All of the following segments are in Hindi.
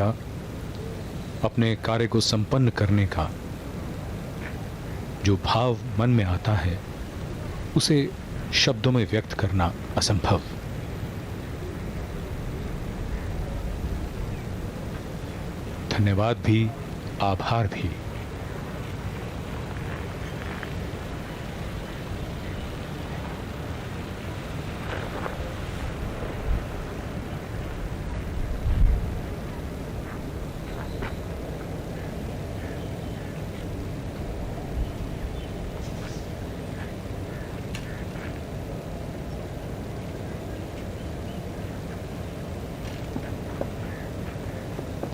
का, अपने कार्य को संपन्न करने का जो भाव मन में आता है उसे शब्दों में व्यक्त करना असंभव। धन्यवाद भी, आभार भी।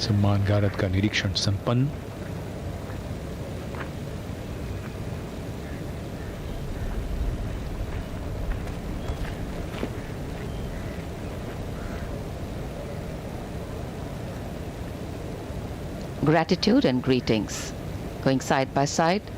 सम्मान गारद का निरीक्षण संपन्न। Gratitude and greetings going side by side.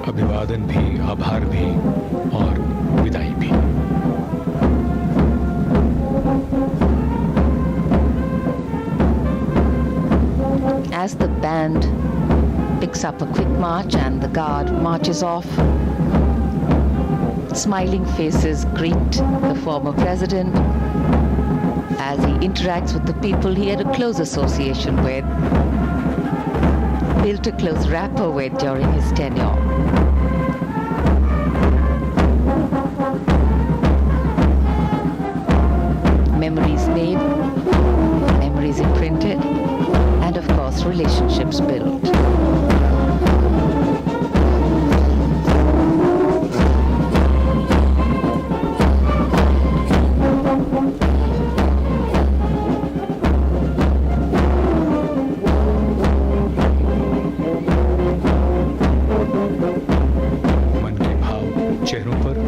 अभिवादन भी, आभार भी और विदाई भी। As the band picks up a quick march and the guard marches off, smiling faces greet the former president as he interacts with the people he had a close association with, built a close rapport with during his tenure. Memories made, memories imprinted, and of course relationships built. मन के भाव चेहरों पर,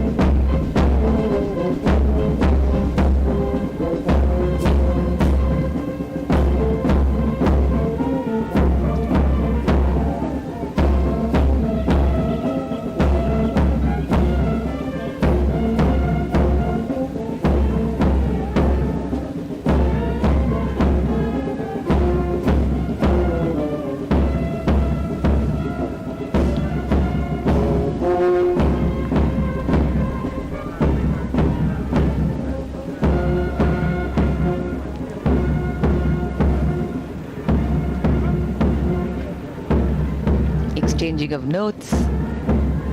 exchanging of notes,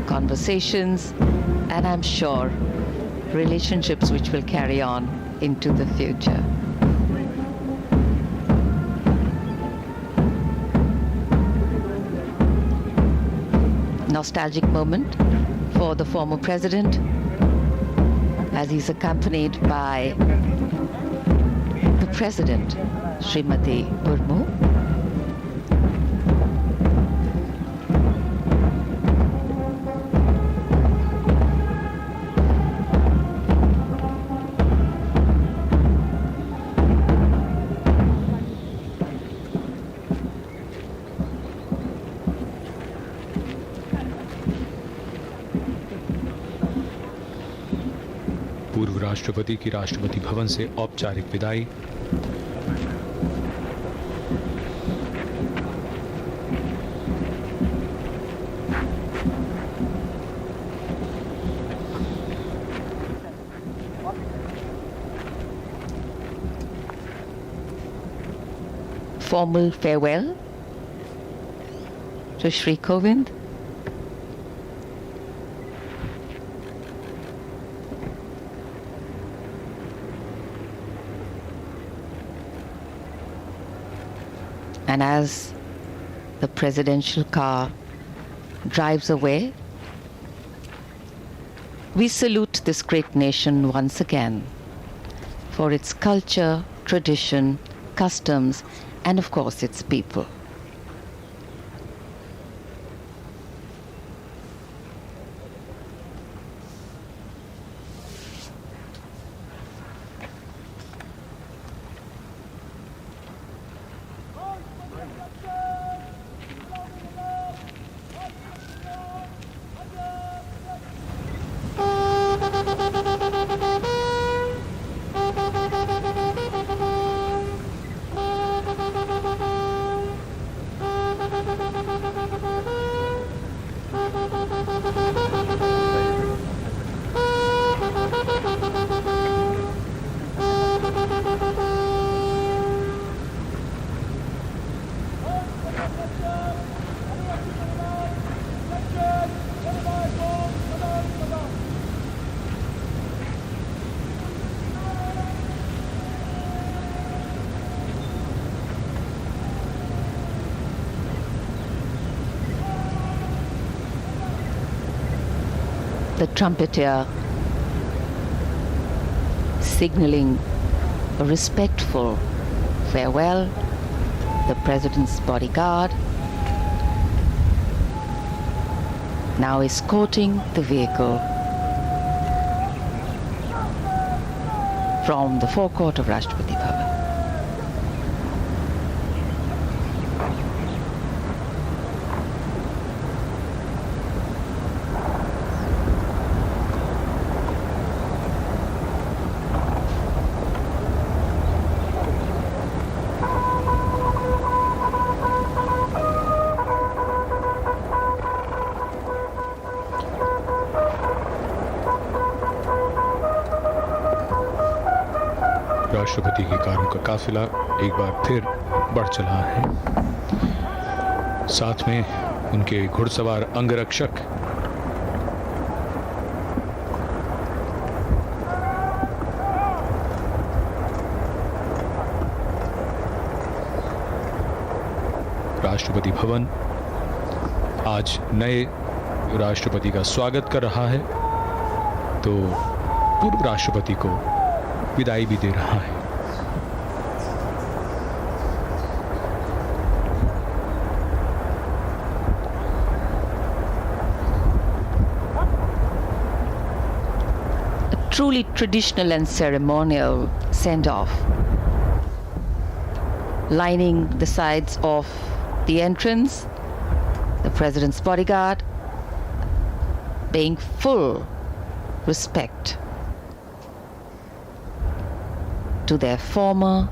conversations, and I'm sure relationships which will carry on into the future. Nostalgic moment for the former president as he's accompanied by the president, Srimati Murmu. पूर्व राष्ट्रपति की राष्ट्रपति भवन से औपचारिक विदाई। Formal farewell to Shri Kovind. And as the presidential car drives away We salute this great nation once again for its culture, tradition, customs, and of course its people. The trumpeter signaling a respectful farewell. The president's bodyguard now escorting the vehicle from the forecourt of Rashtrapati Bhavan. राष्ट्रपति की कारों का काफिला एक बार फिर बढ़ चला है। साथ में उनके घुड़सवार अंगरक्षक राष्ट्रपति भवन आज नए राष्ट्रपति का स्वागत कर रहा है, तो पूर्व राष्ट्रपति को विदाई भी दे रहा है। A truly traditional and ceremonial send-off, lining the sides of the entrance, the president's bodyguard paying full respect to their former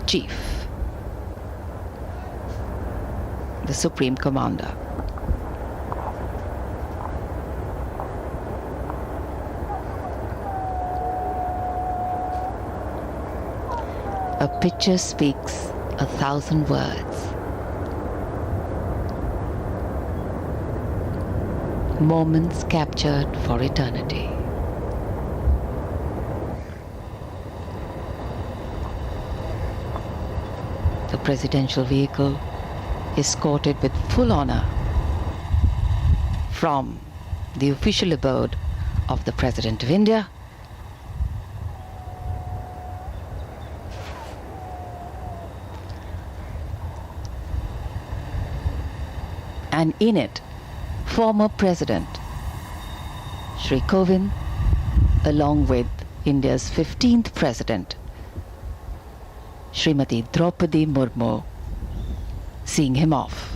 chief, the Supreme Commander. A picture speaks 1,000 words. Moments captured for eternity. The presidential vehicle escorted with full honor from the official abode of the President of India, and in it former President Shri Kovind along with India's 15th President Srimati Draupadi Murmu, seeing him off.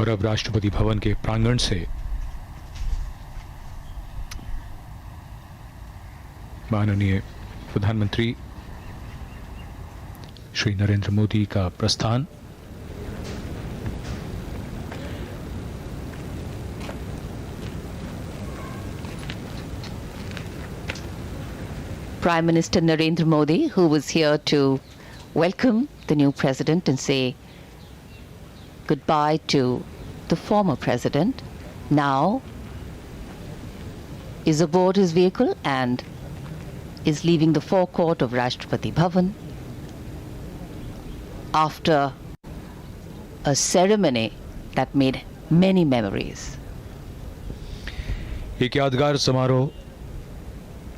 और अब राष्ट्रपति भवन के प्रांगण से माननीय प्रधानमंत्री श्री नरेंद्र मोदी का प्रस्थान। Prime Minister Narendra Modi, who was here to welcome the new president and say goodbye to the former president, now is aboard his vehicle and is leaving the forecourt of Rashtrapati Bhavan after a ceremony that made many memories. एक यादगार समारोह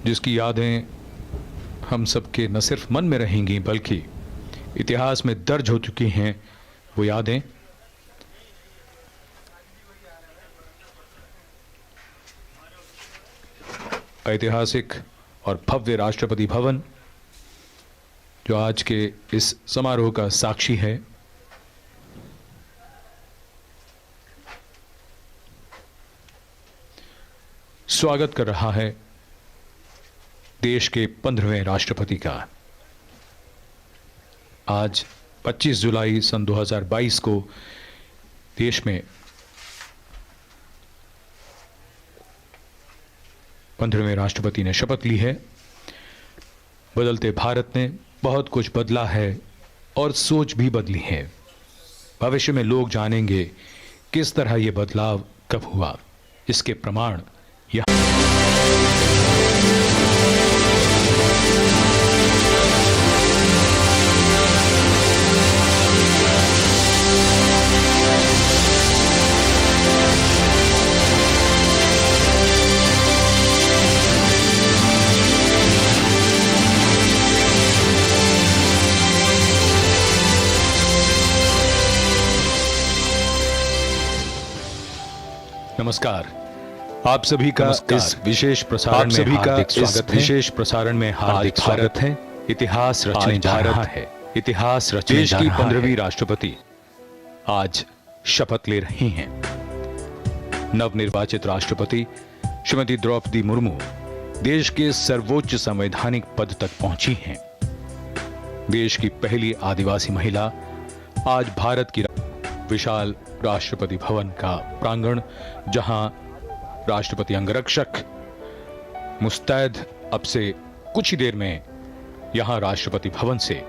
जिसकी यादें हम सबके न सिर्फ मन में रहेंगी बल्कि इतिहास में दर्ज हो चुकी हैं। वो यादें ऐतिहासिक और भव्य राष्ट्रपति भवन जो आज के इस समारोह का साक्षी है। स्वागत कर रहा है देश के 15वें राष्ट्रपति का। आज 25 जुलाई सन 2022 को देश में 15वें राष्ट्रपति ने शपथ ली है। बदलते भारत ने बहुत कुछ बदला है और सोच भी बदली है। भविष्य में लोग जानेंगे किस तरह यह बदलाव कब हुआ। इसके प्रमाण नमस्कार। आप सभी का इस विशेष प्रसारण में हार्दिक स्वागत है। इतिहास रचने जा रहा है। इतिहास रचने देश की 15वीं राष्ट्रपति आज शपथ ले रही हैं। नवनिर्वाचित राष्ट्रपति श्रीमती द्रौपदी मुर्मू देश के सर्वोच्च संवैधानिक पद तक पहुंची हैं। देश की पहली आदिवासी महिला आज भारत की विशाल राष्ट्रपति भवन का प्रांगण, जहां राष्ट्रपति अंगरक्षक मुस्तैद अब से कुछ ही देर में यहां राष्ट्रपति भवन से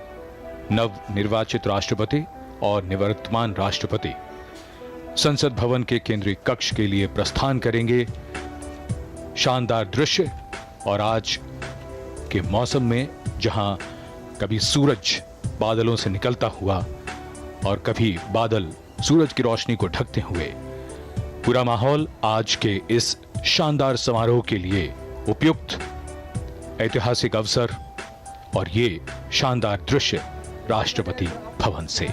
नव निर्वाचित राष्ट्रपति और निवर्तमान राष्ट्रपति संसद भवन के केंद्रीय कक्ष के लिए प्रस्थान करेंगे। शानदार दृश्य और आज के मौसम में जहां कभी सूरज बादलों से निकलता हुआ और कभी बादल सूरज की रोशनी को ढकते हुए, पूरा माहौल आज के इस शानदार समारोह के लिए उपयुक्त ऐतिहासिक अवसर और ये शानदार दृश्य राष्ट्रपति भवन से।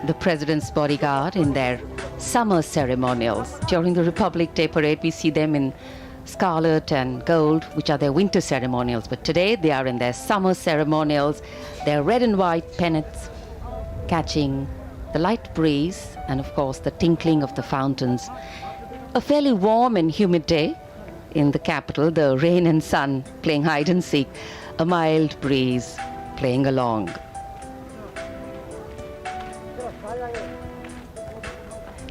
The President's bodyguard in their summer ceremonials. During the Republic Day parade, we see them in scarlet and gold, which are their winter ceremonials. But today, they are in their summer ceremonials. Their red and white pennants catching the light breeze and, of course, the tinkling of the fountains. A fairly warm and humid day in the capital, the rain and sun playing hide and seek, a mild breeze playing along.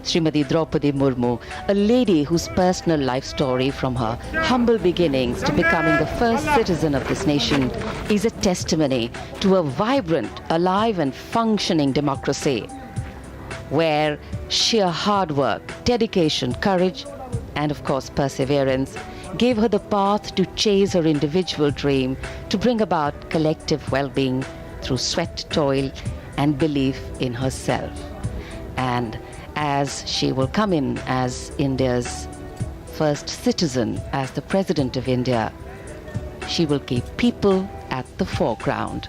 Srimati Draupadi Murmu, a lady whose personal life story from her humble beginnings to becoming the first citizen of this nation is a testimony to a vibrant, alive and functioning democracy where sheer hard work, dedication, courage and of course perseverance gave her the path to chase her individual dream to bring about collective well-being through sweat, toil and belief in herself. And as she will come in as India's first citizen, as the President of India, she will keep people at the foreground.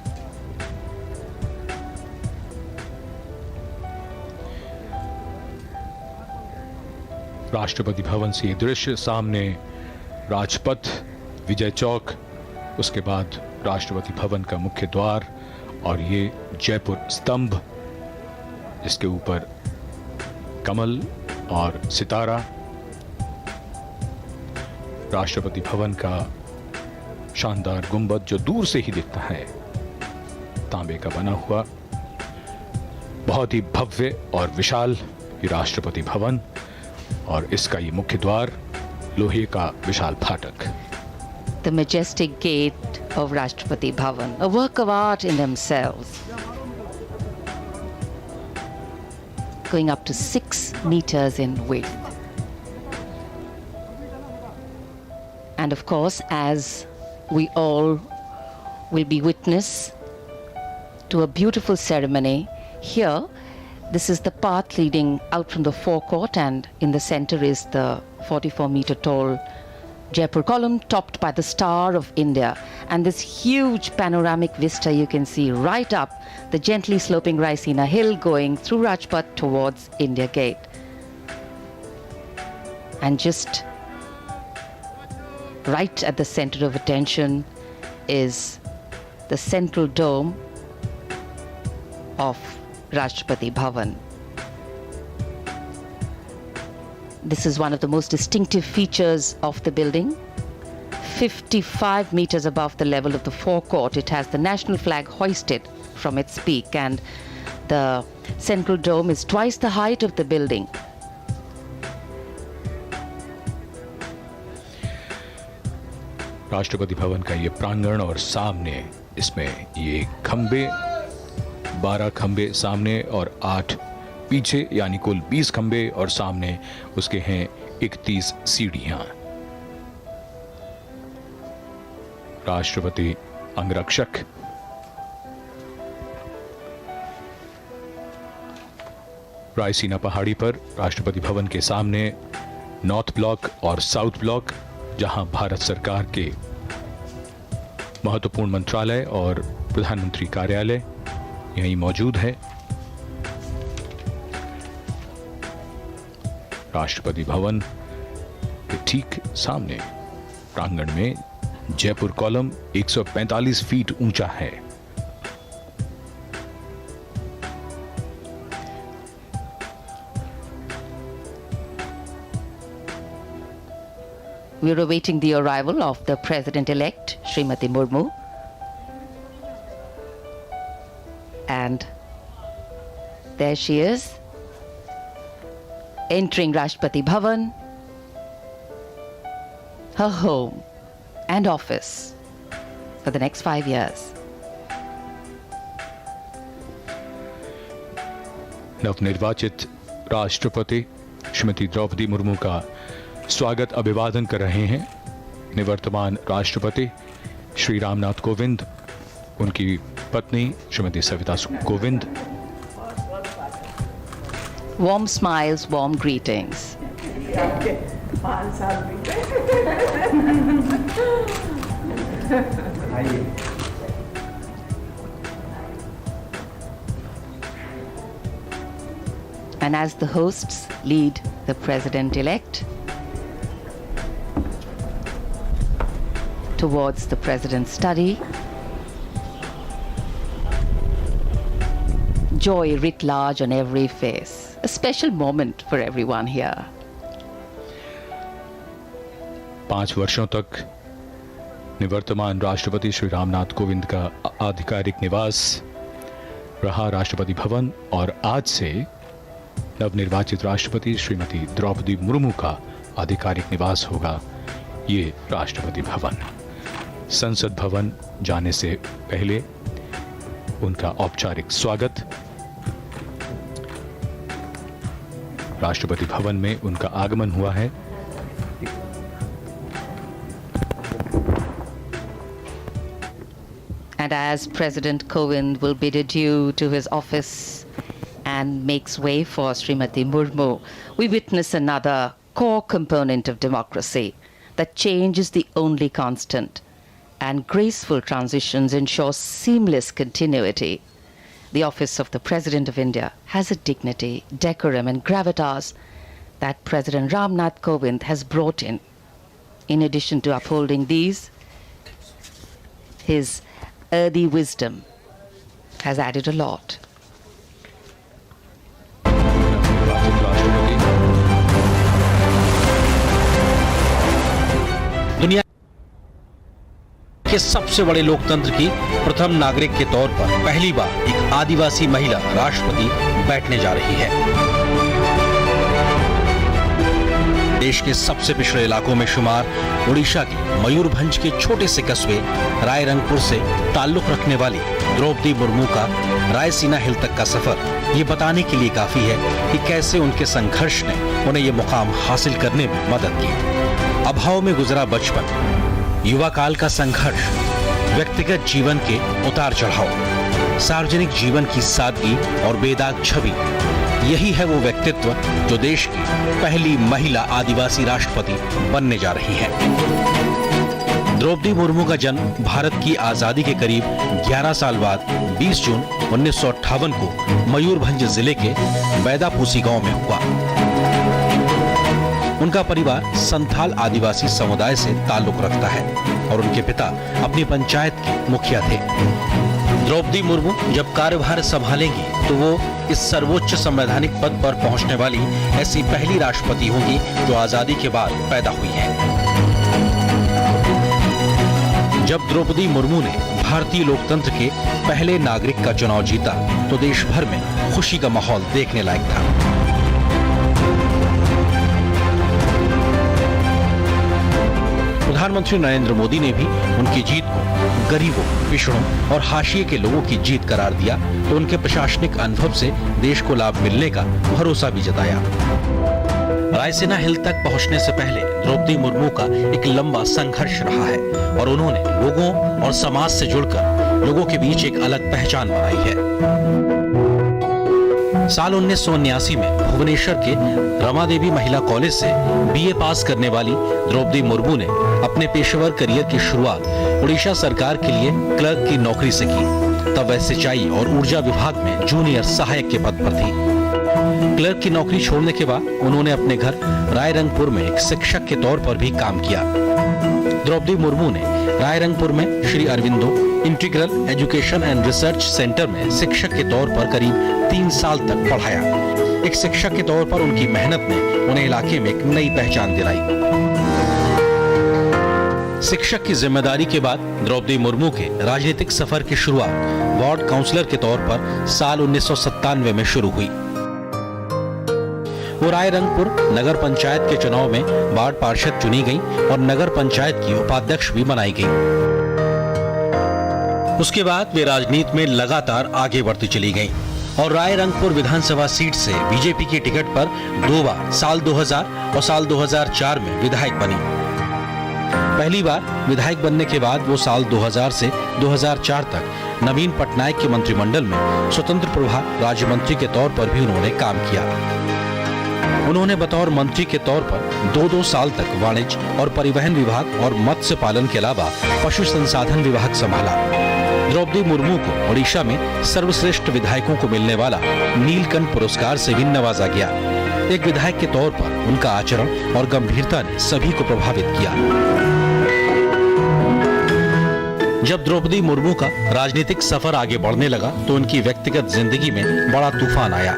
Rashtrapati Bhavan से ये दृश्य, सामने राजपथ, विजय चौक, उसके बाद राष्ट्रपति भवन का मुख्य द्वार और ये जयपुर स्तंभ, इसके ऊपर कमल और सितारा। राष्ट्रपति भवन का शानदार गुंबद जो दूर से ही दिखता है, तांबे का बना हुआ, बहुत ही भव्य और विशाल ये राष्ट्रपति भवन, और इसका ये मुख्य द्वार, लोहे का विशाल फाटक। The majestic gate of Rashtrapati Bhavan, a work of art in themselves, going up to 6 meters in width. And of course, as we all will be witness to a beautiful ceremony here, this is the path leading out from the forecourt, and in the center is the 44-meter tall Jaipur column topped by the Star of India, and this huge panoramic vista you can see right up the gently sloping Raisina hill going through Rajpath towards India Gate. And just right at the center of attention is the central dome of Rashtrapati Bhavan. This is one of the most distinctive features of the building. 55 meters above the level of the forecourt, it has the national flag hoisted from its peak, and the central dome is twice the height of the building. Rashtrapati Bhavan का ये प्रांगण, और सामने इसमें ये खंबे, 12 खंबे सामने और 8 पीछे, यानी कुल 20 खंबे, और सामने उसके हैं 31 सीढ़ियां। राष्ट्रपति अंगरक्षक रायसीना पहाड़ी पर राष्ट्रपति भवन के सामने नॉर्थ ब्लॉक और साउथ ब्लॉक, जहां भारत सरकार के महत्वपूर्ण मंत्रालय और प्रधानमंत्री कार्यालय यहीं मौजूद है। राष्ट्रपति भवन के ठीक सामने प्रांगण में जयपुर कॉलम 145 फीट ऊंचा है। We are awaiting the arrival of the President-elect, Srimati Murmu. And there she is, entering Rashtrapati Bhavan, her home and office for the next 5 years. नवनिर्वाचित राष्ट्रपति श्रीमती द्रौपदी मुर्मू का स्वागत अभिवादन कर रहे हैं निवर्तमान राष्ट्रपति श्री रामनाथ कोविंद, उनकी पत्नी Shrimati Savita Kovind. Warm smiles, warm greetings. And as the hosts lead the President-elect towards the President's study, joy writ large on every face. A special moment for everyone here. 5 वर्षों तक निवर्तमान राष्ट्रपति श्री रामनाथ कोविंद का आधिकारिक निवास रहा राष्ट्रपति भवन, और आज से नवनिर्वाचित राष्ट्रपति श्रीमती द्रौपदी मुर्मू का आधिकारिक निवास होगा ये राष्ट्रपति भवन। संसद भवन जाने से पहले उनका औपचारिक स्वागत, राष्ट्रपति भवन में उनका आगमन हुआ है। And as President Kovind will bid adieu to his office and makes way for Srimati Murmu, we witness another core component of democracy, that change is the only constant, and graceful transitions ensure seamless continuity. The office of the President of India has a dignity, decorum and gravitas that President Ramnath Kovind has brought in. In addition to upholding these, his earthy wisdom has added a lot. दुनिया के सबसे बड़े लोकतंत्र की प्रथम नागरिक के तौर पर पहली बार एक आदिवासी महिला राष्ट्रपति बैठने जा रही है। देश के सबसे पिछड़े इलाकों में शुमार उड़ीसा के मयूरभंज के छोटे से कस्बे रायरंगपुर से ताल्लुक रखने वाली द्रौपदी मुर्मू का रायसीना हिल तक का सफर ये बताने के लिए काफी है कि कैसे उनके संघर्ष ने उन्हें ये मुकाम हासिल करने में मदद की। अभाव में गुजरा बचपन, युवा काल का संघर्ष, व्यक्तिगत जीवन के उतार चढ़ाव, सार्वजनिक जीवन की सादगी और बेदाग छवि, यही है वो व्यक्तित्व जो देश की पहली महिला आदिवासी राष्ट्रपति बनने जा रही है। द्रौपदी मुर्मू का जन्म भारत की आजादी के करीब 11 साल बाद 20 जून 1958 को मयूरभंज जिले के बैदापूसी गांव में हुआ। उनका परिवार संथाल आदिवासी समुदाय से ताल्लुक रखता है और उनके पिता अपनी पंचायत के मुखिया थे। द्रौपदी मुर्मू जब कार्यभार संभालेंगी तो वो इस सर्वोच्च संवैधानिक पद पर पहुंचने वाली ऐसी पहली राष्ट्रपति होंगी जो आजादी के बाद पैदा हुई है। जब द्रौपदी मुर्मू ने भारतीय लोकतंत्र के पहले नागरिक का चुनाव जीता तो देश भर में खुशी का माहौल देखने लायक था। प्रधानमंत्री नरेंद्र मोदी ने भी उनकी जीत को गरीबों, पिछड़ों और हाशिए के लोगों की जीत करार दिया तो उनके प्रशासनिक अनुभव से देश को लाभ मिलने का भरोसा भी जताया। रायसीना हिल तक पहुंचने से पहले द्रौपदी मुर्मू का एक लंबा संघर्ष रहा है और उन्होंने लोगों और समाज से जुड़कर लोगों के बीच एक अलग पहचान बनाई है। साल 1979 में भुवनेश्वर के रमा देवी महिला कॉलेज से बीए पास करने वाली द्रौपदी मुर्मू ने अपने पेशेवर करियर की शुरुआत उड़ीसा सरकार के लिए क्लर्क की नौकरी से की। तब वह सिंचाई और ऊर्जा विभाग में जूनियर सहायक के पद पर थी। क्लर्क की नौकरी छोड़ने के बाद उन्होंने अपने घर रायरंगपुर में एक शिक्षक के तौर पर भी काम किया। द्रौपदी मुर्मू ने रायरंगपुर में Shri Aurobindo integral education and research centre में शिक्षक के तौर पर करीब 3 साल तक पढ़ाया। एक शिक्षक के तौर पर उनकी मेहनत ने उन्हें इलाके में एक नई पहचान दिलाई। शिक्षक की जिम्मेदारी के बाद द्रौपदी मुर्मू के राजनीतिक सफर की शुरुआत वार्ड काउंसलर के तौर पर साल 1997 में शुरू हुई। वो रायरंगपुर नगर पंचायत के चुनाव में वार्ड पार्षद चुनी गई और नगर पंचायत की उपाध्यक्ष भी बनाई गई। उसके बाद वे राजनीति में लगातार आगे बढ़ती चली गईं और रायरंगपुर विधानसभा सीट से बीजेपी की टिकट पर 2 बार साल 2000 और साल 2004 में विधायक बनी। पहली बार विधायक बनने के बाद वो साल 2000 से 2004 तक नवीन पटनायक के मंत्रिमंडल में स्वतंत्र प्रभार राज्य मंत्री के तौर पर भी उन्होंने काम किया। उन्होंने बतौर मंत्री के तौर पर 2-2 साल तक वाणिज्य और परिवहन विभाग और मत्स्य पालन के अलावा पशु संसाधन विभाग संभाला। द्रौपदी मुर्मू को ओडिशा में सर्वश्रेष्ठ विधायकों को मिलने वाला नीलकंठ पुरस्कार से भी नवाजा गया। एक विधायक के तौर पर उनका आचरण और गंभीरता ने सभी को प्रभावित किया। जब द्रौपदी मुर्मू का राजनीतिक सफर आगे बढ़ने लगा तो उनकी व्यक्तिगत जिंदगी में बड़ा तूफान आया।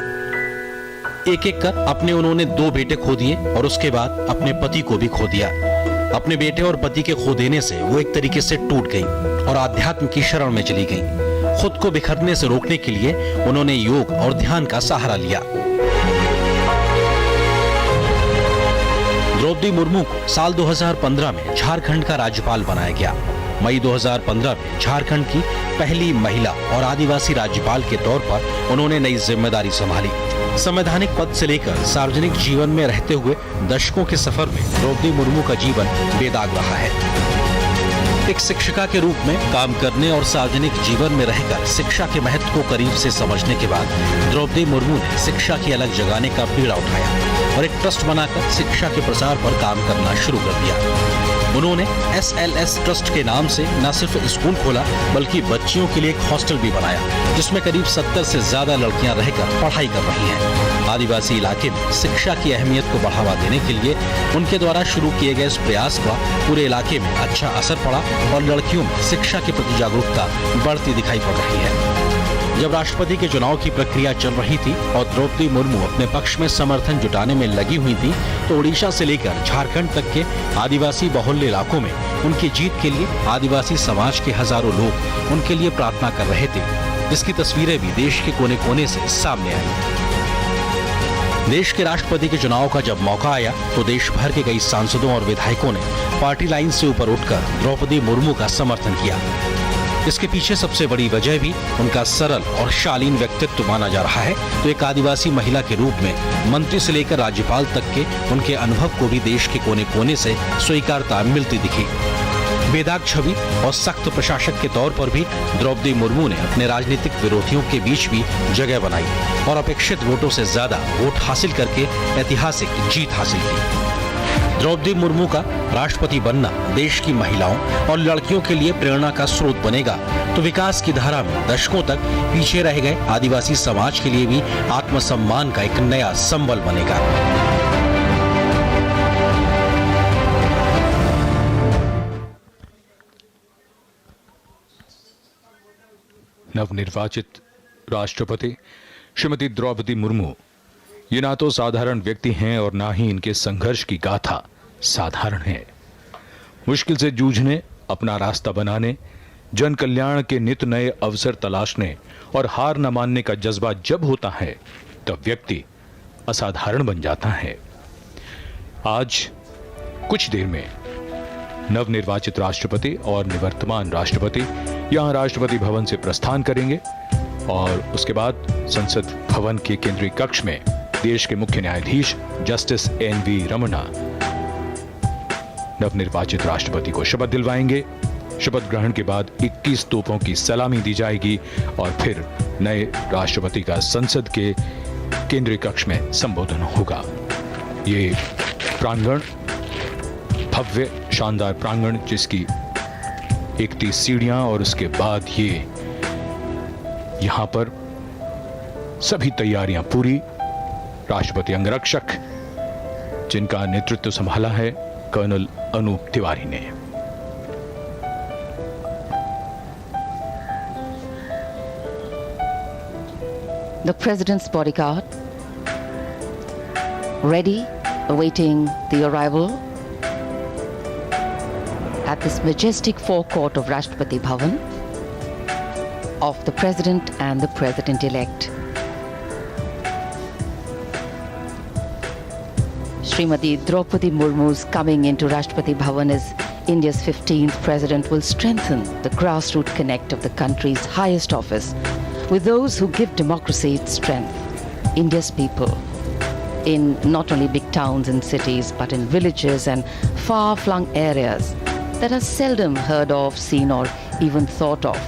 एक एक कर अपने उन्होंने 2 बेटे खो दिए और उसके बाद अपने पति को भी खो दिया। अपने बेटे और पति के खो देने से वो एक तरीके से टूट गई और आध्यात्म की शरण में चली गई। खुद को बिखरने से रोकने के लिए उन्होंने योग और ध्यान का सहारा लिया। द्रौपदी मुर्मू को साल 2015 में झारखंड का राज्यपाल बनाया गया। मई 2015 में झारखंड की पहली महिला और आदिवासी राज्यपाल के तौर पर उन्होंने नई जिम्मेदारी संभाली। संवैधानिक पद से लेकर सार्वजनिक जीवन में रहते हुए दशकों के सफर में द्रौपदी मुर्मू का जीवन बेदाग रहा है। एक शिक्षिका के रूप में काम करने और सार्वजनिक जीवन में रहकर शिक्षा के महत्व को करीब से समझने के बाद द्रौपदी मुर्मू ने शिक्षा की अलग जगाने का बीड़ा उठाया और एक ट्रस्ट बनाकर शिक्षा के प्रसार पर काम करना शुरू कर दिया। उन्होंने SLS ट्रस्ट के नाम से न सिर्फ स्कूल खोला बल्कि बच्चियों के लिए एक हॉस्टल भी बनाया जिसमें करीब 70 से ज्यादा लड़कियां रहकर पढ़ाई कर रही हैं। आदिवासी इलाके में शिक्षा की अहमियत को बढ़ावा देने के लिए उनके द्वारा शुरू किए गए इस प्रयास का पूरे इलाके में अच्छा असर पड़ा और लड़कियों में शिक्षा के प्रति जागरूकता बढ़ती दिखाई पड़ रही है। जब राष्ट्रपति के चुनाव की प्रक्रिया चल रही थी और द्रौपदी मुर्मू अपने पक्ष में समर्थन जुटाने में लगी हुई थी, तो ओडिशा से लेकर झारखंड तक के आदिवासी बहुल्य इलाकों में उनकी जीत के लिए आदिवासी समाज के हजारों लोग उनके लिए प्रार्थना कर रहे थे, जिसकी तस्वीरें भी देश के कोने कोने से सामने आई। देश के राष्ट्रपति के चुनाव का जब मौका आया तो देश भर के कई सांसदों और विधायकों ने पार्टी लाइन से ऊपर उठकर द्रौपदी मुर्मू का समर्थन किया। इसके पीछे सबसे बड़ी वजह भी उनका सरल और शालीन व्यक्तित्व माना जा रहा है। तो एक आदिवासी महिला के रूप में मंत्री से लेकर राज्यपाल तक के उनके अनुभव को भी देश के कोने कोने से स्वीकारता मिलती दिखी। बेदाग छवि और सख्त प्रशासक के तौर पर भी द्रौपदी मुर्मू ने अपने राजनीतिक विरोधियों के बीच भी जगह बनाई और अपेक्षित वोटों से ज्यादा वोट हासिल करके ऐतिहासिक जीत हासिल की। द्रौपदी मुर्मू का राष्ट्रपति बनना देश की महिलाओं और लड़कियों के लिए प्रेरणा का स्रोत बनेगा, तो विकास की धारा में दशकों तक पीछे रह गए आदिवासी समाज के लिए भी आत्मसम्मान का एक नया संबल बनेगा। नवनिर्वाचित राष्ट्रपति श्रीमती द्रौपदी मुर्मू ये ना तो साधारण व्यक्ति हैं और ना ही इनके संघर्ष की गाथा साधारण है। मुश्किल से जूझने, अपना रास्ता बनाने, जन कल्याण के नित नए अवसर तलाशने और हार न मानने का जज्बा जब होता है तब व्यक्ति असाधारण बन जाता है। आज कुछ देर में नवनिर्वाचित राष्ट्रपति और निवर्तमान राष्ट्रपति यहां राष्ट्रपति भवन से प्रस्थान करेंगे और उसके बाद संसद भवन के केंद्रीय कक्ष में देश के मुख्य न्यायाधीश जस्टिस एन.वी. रमन्ना नवनिर्वाचित राष्ट्रपति को शपथ दिलवाएंगे। शपथ ग्रहण के बाद 21 तोपों की सलामी दी जाएगी और फिर नए राष्ट्रपति का संसद के केंद्रीय कक्ष में संबोधन होगा। ये प्रांगण भव्य शानदार प्रांगण, जिसकी 31 सीढ़ियां और उसके बाद ये यहां पर सभी तैयारियां पूरी। राष्ट्रपति अंगरक्षक जिनका नेतृत्व संभाला है कर्नल अनूप तिवारी ने। The President's bodyguard ready, awaiting the arrival at this majestic forecourt of Rashtrapati Bhavan of the President and the President-elect. Srimati Draupadi Murmu's coming into Rashtrapati Bhavan as India's 15th President will strengthen the grassroots connect of the country's highest office with those who give democracy its strength, India's people, in not only big towns and cities, but in villages and far-flung areas that are seldom heard of, seen or even thought of,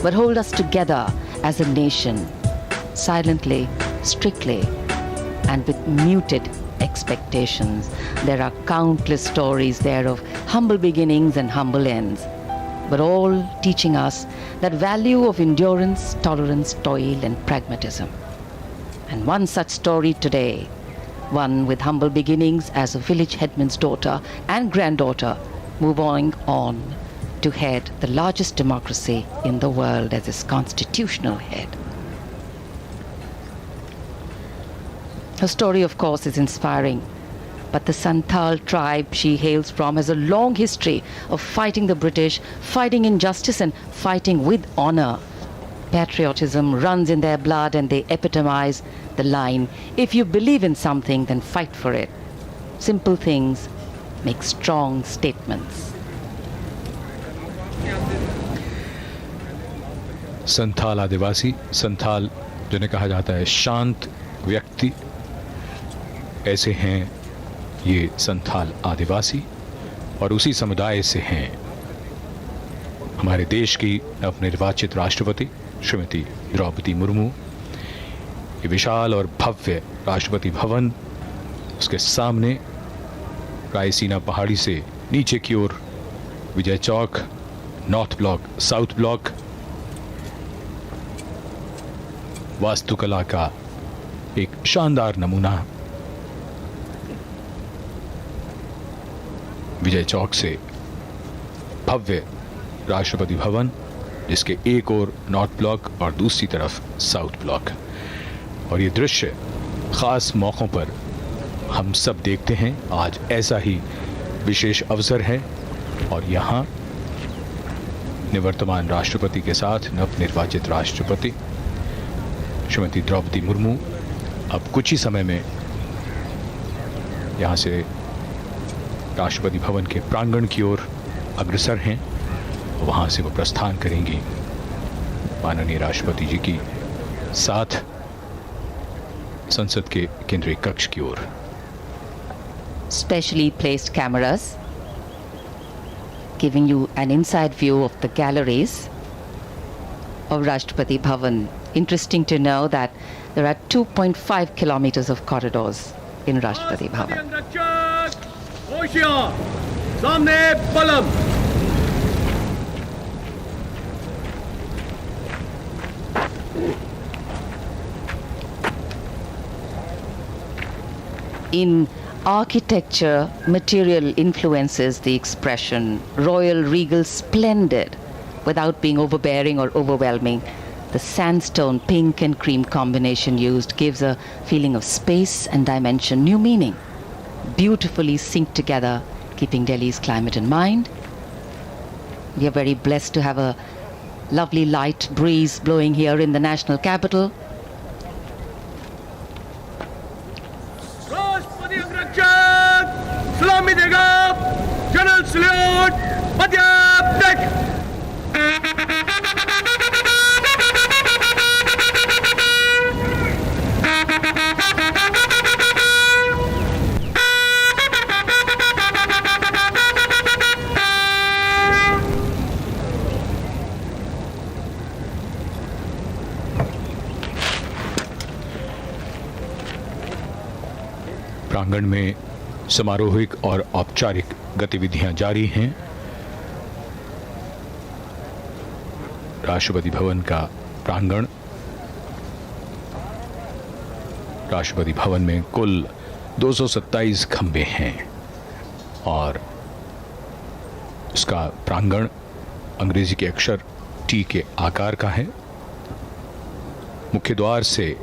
but hold us together as a nation, silently, strictly, and with muted expectations. There are countless stories there of humble beginnings and humble ends, but all teaching us that value of endurance, tolerance, toil, and pragmatism. And one such story today, one with humble beginnings as a village headman's daughter and granddaughter, moving on to head the largest democracy in the world as its constitutional head. Her story, of course, is inspiring, but the Santhal tribe she hails from has a long history of fighting the British, fighting injustice and fighting with honor. Patriotism runs in their blood and they epitomize the line, if you believe in something, then fight for it. Simple things make strong statements. Santhal आदिवासी, संथाल जिन्हें कहा जाता है शांत व्यक्ति, ऐसे हैं ये संथाल आदिवासी और उसी समुदाय से हैं हमारे देश की नवनिर्वाचित राष्ट्रपति श्रीमती द्रौपदी मुर्मू। ये विशाल और भव्य राष्ट्रपति भवन, उसके सामने रायसीना पहाड़ी से नीचे की ओर Vijay Chowk, north block, south block, वास्तुकला का एक शानदार नमूना। विजय चौक से भव्य राष्ट्रपति भवन जिसके एक ओर नॉर्थ ब्लॉक और दूसरी तरफ साउथ ब्लॉक। और ये दृश्य ख़ास मौक़ों पर हम सब देखते हैं। आज ऐसा ही विशेष अवसर है और यहाँ निवर्तमान राष्ट्रपति के साथ नवनिर्वाचित राष्ट्रपति श्रीमती द्रौपदी मुर्मू अब कुछ ही समय में यहाँ से राष्ट्रपति भवन के प्रांगण की ओर अग्रसर हैं। वहाँ से वो प्रस्थान करेंगी माननीय राष्ट्रपति जी की साथ संसद के केंद्रीय कक्ष की ओर। Specially placed cameras giving you an inside view of the galleries of Rashtrapati Bhavan. Interesting to know that there are 2.5 kilometers of corridors in Rashtrapati Bhavan. In architecture, material influences the expression royal, regal, splendid without being overbearing or overwhelming. The sandstone pink and cream combination used gives a feeling of space and dimension, new meaning, beautifully synced together, keeping Delhi's climate in mind. We are very blessed to have a lovely light breeze blowing here in the national capital. सलामी देगा जनरल सल्यूट मध्य ब्रेक। प्रांगण में समारोहिक और औपचारिक गतिविधियां जारी हैं। राष्ट्रपति भवन का प्रांगण, राष्ट्रपति भवन में कुल 227 खंबे हैं और इसका प्रांगण अंग्रेजी के अक्षर टी के आकार का है। मुख्य द्वार से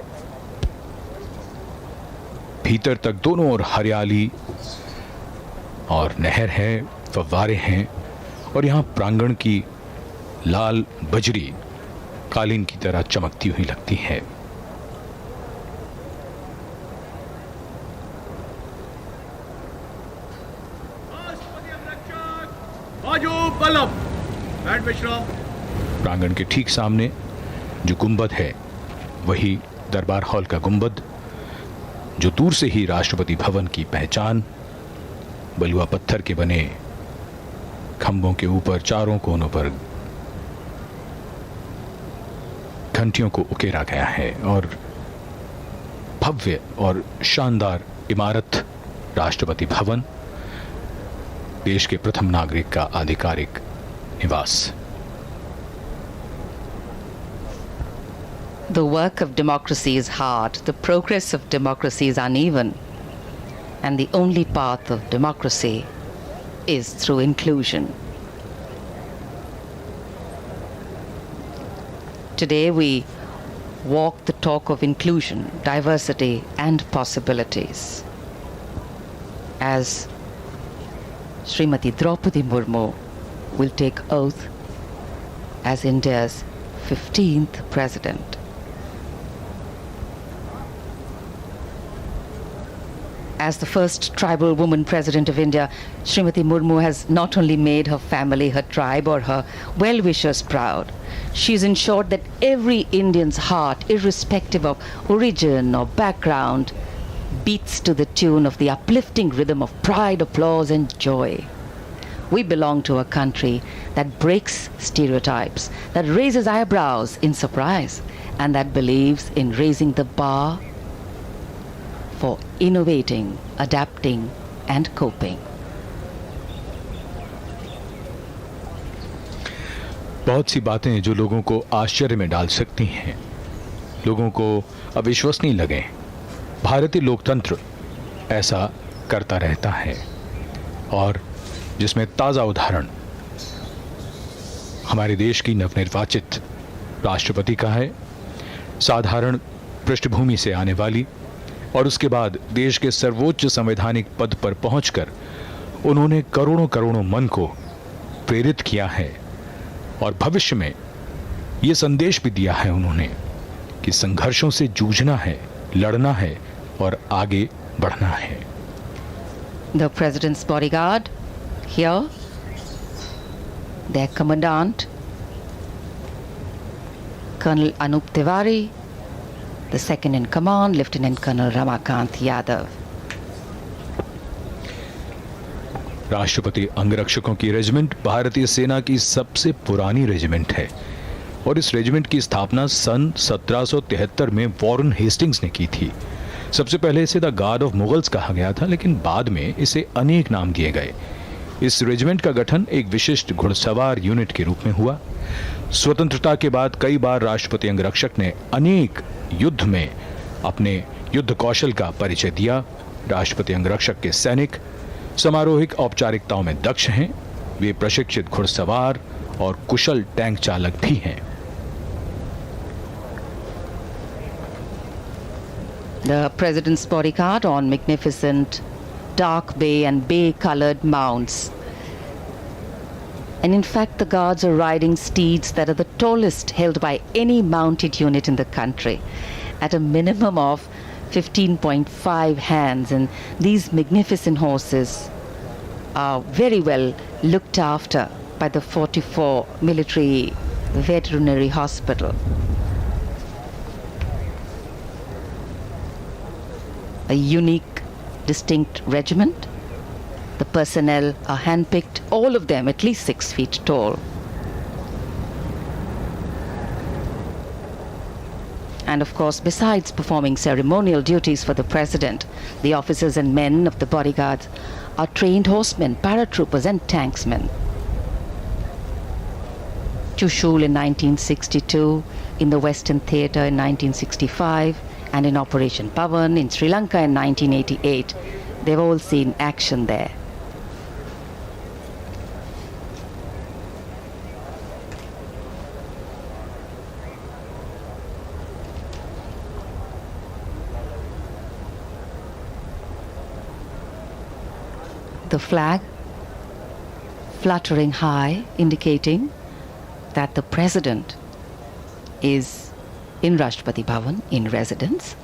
भीतर तक दोनों ओर हरियाली और नहर है, फव्वारे हैं और यहाँ प्रांगण की लाल बजरी कालीन की तरह चमकती हुई लगती है। प्रांगण के ठीक सामने जो गुंबद है वही दरबार हॉल का गुंबद, जो दूर से ही राष्ट्रपति भवन की पहचान। बलुआ पत्थर के बने खंभों के ऊपर चारों कोनों पर घंटियों को उकेरा गया है और भव्य और शानदार इमारत राष्ट्रपति भवन, देश के प्रथम नागरिक का आधिकारिक निवास। The work of democracy is hard, the progress of democracy is uneven, and the only path of democracy is through inclusion. Today we walk the talk of inclusion, diversity, and possibilities. As Srimati Draupadi Murmu will take oath as India's 15th President. As the first tribal woman president of India, Srimati Murmu has not only made her family, her tribe or her well-wishers proud, she's ensured that every Indian's heart, irrespective of origin or background, beats to the tune of the uplifting rhythm of pride, applause and joy. We belong to a country that breaks stereotypes, that raises eyebrows in surprise, and that believes in raising the bar for innovating, adapting, and coping. बहुत सी बातें जो लोगों को आश्चर्य में डाल सकती हैं, लोगों को अविश्वसनीय लगे, भारतीय लोकतंत्र ऐसा करता रहता है और जिसमें ताज़ा उदाहरण हमारे देश की नवनिर्वाचित राष्ट्रपति का है। साधारण पृष्ठभूमि से आने वाली और उसके बाद देश के सर्वोच्च संवैधानिक पद पर पहुंचकर उन्होंने करोड़ों करोड़ों मन को प्रेरित किया है और भविष्य में यह संदेश भी दिया है उन्होंने कि संघर्षों से जूझना है, लड़ना है और आगे बढ़ना है। The President's bodyguard here, their commandant, Colonel Anup Tiwari, the second in command, Lieutenant Colonel Ramakant Yadav. राष्ट्रपति अंगरक्षकों की रेजिमेंट भारतीय सेना की सबसे पुरानी रेजिमेंट है और इस रेजिमेंट की स्थापना सन 1773 में वॉरेन हेस्टिंग्स ने की थी। सबसे पहले इसे द गार्ड ऑफ मुगल्स कहा गया था, लेकिन बाद में इसे अनेक नाम दिए गए। इस रेजिमेंट का गठन एक विशिष्ट घुड़सवार यूनिट के रूप में हुआ। स्वतंत्रता के बाद कई बार राष्ट्रपति अंगरक्षक ने अनेक युद्ध में अपने युद्ध कौशल का परिचय दिया। राष्ट्रपति अंगरक्षक के सैनिक समारोहिक औपचारिकताओं में दक्ष हैं। वे प्रशिक्षित घुड़सवार और कुशल टैंक चालक भी हैं। The President's bodyguard on magnificent dark bay and bay-colored mounts. And in fact, the guards are riding steeds that are the tallest held by any mounted unit in the country, at a minimum of 15.5 hands, and these magnificent horses are very well looked after by the 44 Military Veterinary Hospital. A unique, distinct regiment. The personnel are handpicked, all of them at least 6 feet tall. And of course, besides performing ceremonial duties for the President, the officers and men of the bodyguards are trained horsemen, paratroopers and tanksmen. Chushul in 1962, in the Western Theatre in 1965, and in Operation Pavan in Sri Lanka in 1988. They've all seen action there. The flag fluttering high, indicating that the President is in Rashtrapati Bhavan in residence.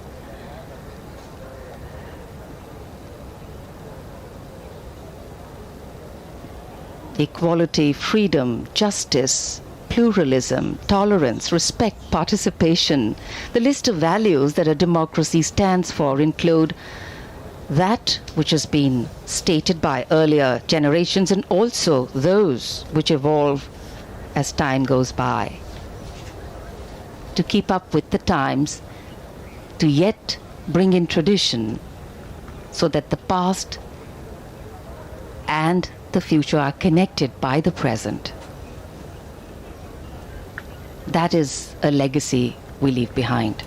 Equality, freedom, justice, pluralism, tolerance, respect, participation. The list of values that a democracy stands for include that which has been stated by earlier generations and also those which evolve as time goes by. To keep up with the times, to yet bring in tradition so that the past and the future are connected by the present. That is a legacy we leave behind.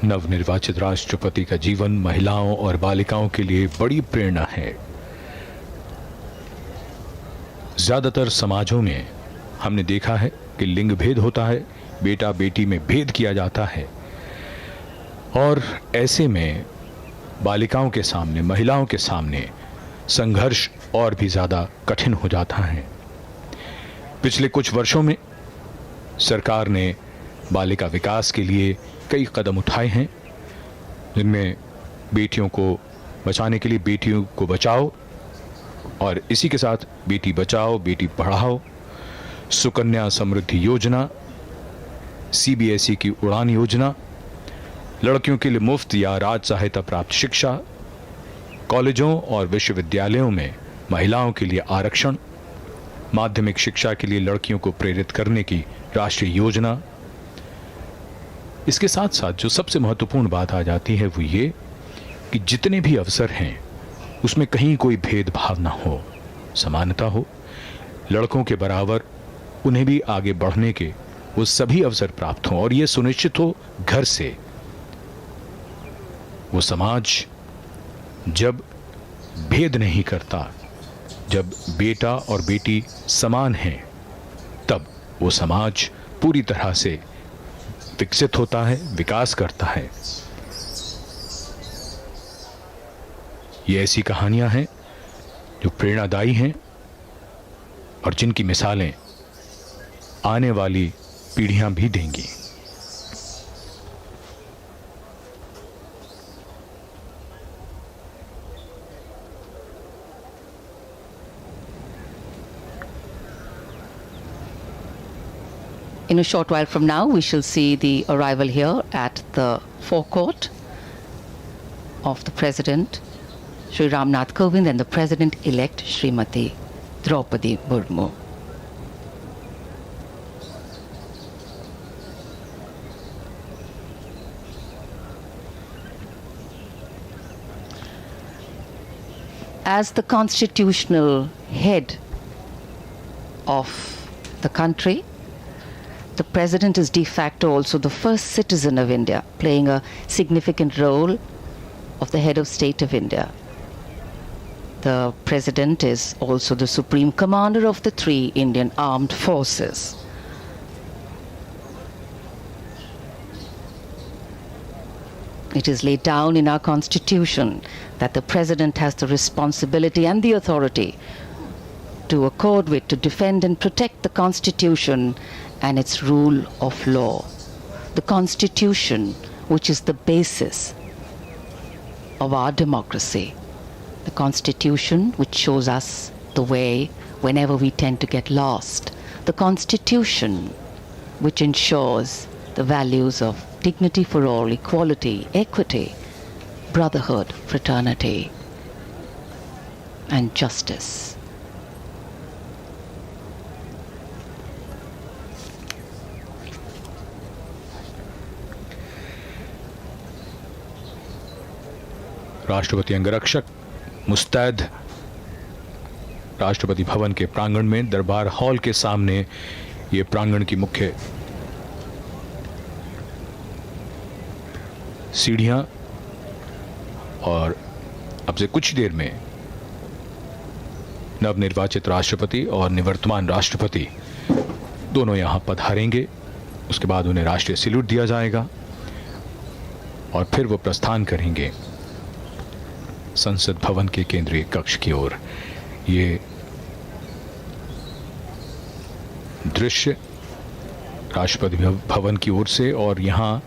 नवनिर्वाचित राष्ट्रपति का जीवन महिलाओं और बालिकाओं के लिए बड़ी प्रेरणा है। ज्यादातर समाजों में हमने देखा है कि लिंग भेद होता है, बेटा बेटी में भेद किया जाता है और ऐसे में बालिकाओं के सामने, महिलाओं के सामने संघर्ष और भी ज़्यादा कठिन हो जाता है। पिछले कुछ वर्षों में सरकार ने बालिका विकास के लिए कई कदम उठाए हैं, जिनमें बेटियों को बचाने के लिए बेटियों को बचाओ और इसी के साथ बेटी बचाओ बेटी पढ़ाओ, सुकन्या समृद्धि योजना, CBSE की उड़ान योजना, लड़कियों के लिए मुफ्त या राज सहायता प्राप्त शिक्षा, कॉलेजों और विश्वविद्यालयों में महिलाओं के लिए आरक्षण, माध्यमिक शिक्षा के लिए लड़कियों को प्रेरित करने की राष्ट्रीय योजना। इसके साथ साथ जो सबसे महत्वपूर्ण बात आ जाती है वो ये कि जितने भी अवसर हैं उसमें कहीं कोई भेदभाव ना हो, समानता हो, लड़कों के बराबर उन्हें भी आगे बढ़ने के वो सभी अवसर प्राप्त हों और ये सुनिश्चित हो घर से। वो समाज जब भेद नहीं करता, जब बेटा और बेटी समान हैं तब वो समाज पूरी तरह से विकसित होता है, विकास करता है। ये ऐसी कहानियां हैं जो प्रेरणादायी हैं और जिनकी मिसालें आने वाली पीढ़ियां भी देंगी। In a short while from now, we shall see the arrival here at the forecourt of the President, Shri Ramnath Kovind, and the President-elect, Srimati Draupadi Murmu. As the constitutional head of the country, the President is de facto also the first citizen of India, playing a significant role of the head of state of India. The President is also the supreme commander of the three Indian armed forces. It is laid down in our constitution that the President has the responsibility and the authority to accord with, to defend and protect the Constitution and its rule of law. The Constitution, which is the basis of our democracy. The Constitution, which shows us the way whenever we tend to get lost. The Constitution, which ensures the values of dignity for all, equality, equity, brotherhood, fraternity, and justice. राष्ट्रपति अंगरक्षक मुस्तैद राष्ट्रपति भवन के प्रांगण में दरबार हॉल के सामने ये प्रांगण की मुख्य सीढ़ियां, और अब से कुछ देर में नवनिर्वाचित राष्ट्रपति और निवर्तमान राष्ट्रपति दोनों यहां पधारेंगे। उसके बाद उन्हें राष्ट्रीय सैल्यूट दिया जाएगा और फिर वो प्रस्थान करेंगे संसद भवन के केंद्रीय कक्ष की ओर। ये दृश्य राष्ट्रपति भवन की ओर से, और यहां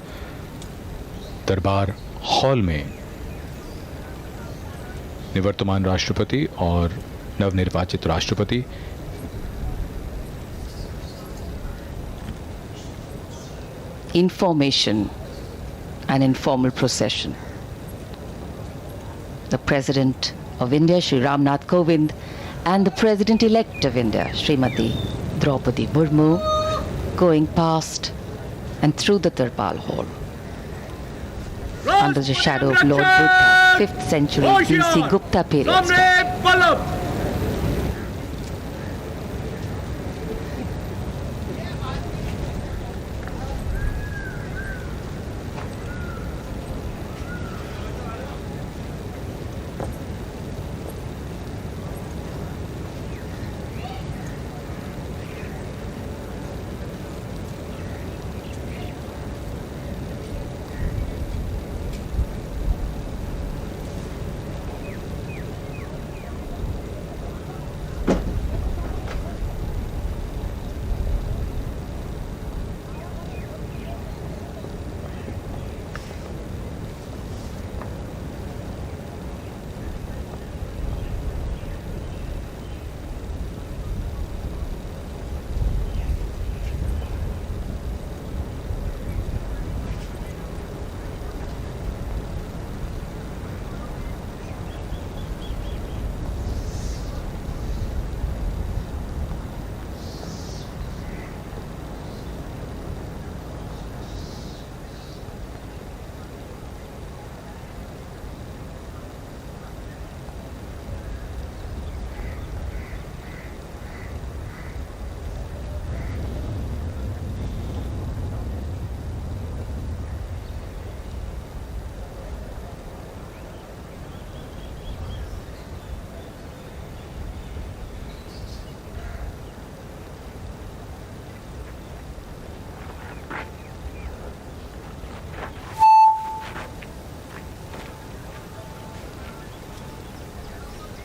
दरबार हॉल में निवर्तमान राष्ट्रपति और नवनिर्वाचित राष्ट्रपति Information and informal procession. The President of India, Shri Ramnath Kovind, and the President-elect of India, Srimati Draupadi Murmu, going past and through the Darbal Hall. Under the shadow of Lord Buddha, 5th century BC Gupta period.